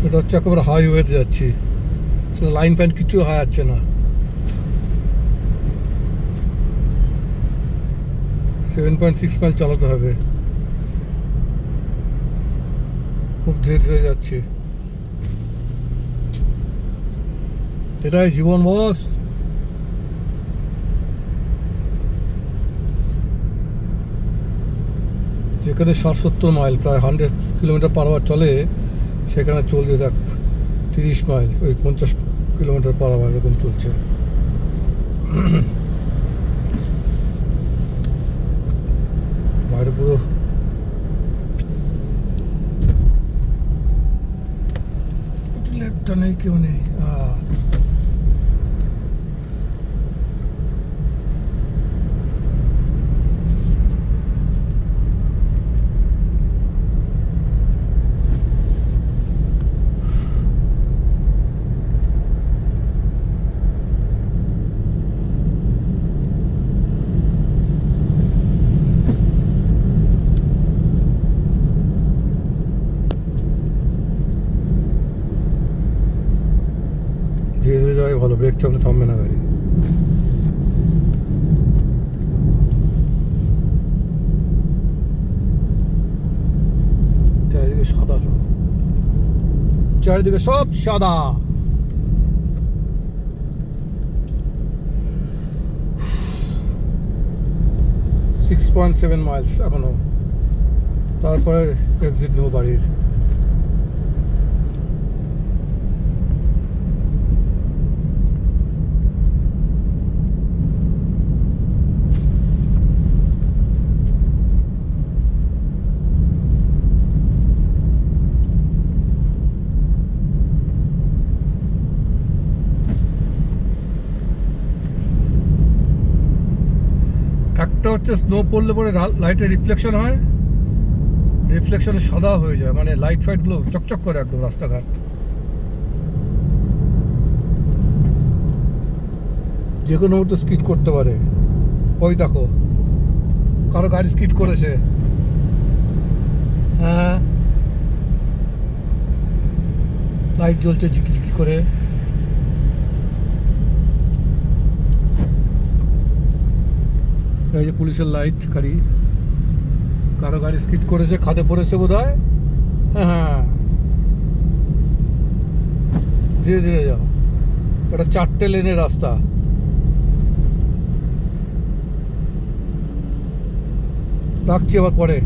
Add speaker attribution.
Speaker 1: এটা হচ্ছে একেবারে হাইওয়েতে যাচ্ছি, সেটা লাইন ফাইন কিছু যাচ্ছে না। 7.6 মাইল চালাতে হবে, খুব ধীরে ধীরে যাচ্ছি। এটাই জীবন বস। যেখানে 60-70 মাইল, প্রায় 100 কিলোমিটার পার আওয়ার চলে, সেখানে চলছে দেখ 30 মাইল, ওই 50 কিলোমিটার পার আওয়ার এরকম চলছে। বাইরে পুরো লেফটটা নেই, কেউ নেই। ধীরে ধীরে যাওয়াই ভালো, ব্রেক চাপলে থামবে না গাড়ি। চারিদিকে সাদা, সব চারিদিকে সব সাদা। 6.7 মাইলস এখনো, তারপরে এক্সিট নেবো বাড়ির। একটা হচ্ছে স্নো পড়লে পরে লাইটের রিফ্লেকশন হয়, রিফ্লেকশনে সাদা হয়ে যায়, মানে লাইট ফাইটগুলো চকচক করে একদম রাস্তাঘাট। যে কোনো মুহূর্তে স্কিড করতে পারে। ওই দেখো কারো গাড়ি স্কিড করেছে। হ্যাঁ, লাইট জ্বলছে ঝিকি করে। এই যে পুলিশের লাইট, গাড়ি, কারো গাড়ি স্কিড করেছে, খাদে পড়েছে বোধ হয়। হ্যাঁ হ্যাঁ, ধীরে ধীরে যাও, এটা 4টে লেনের রাস্তা। রাখছি আবার পরে।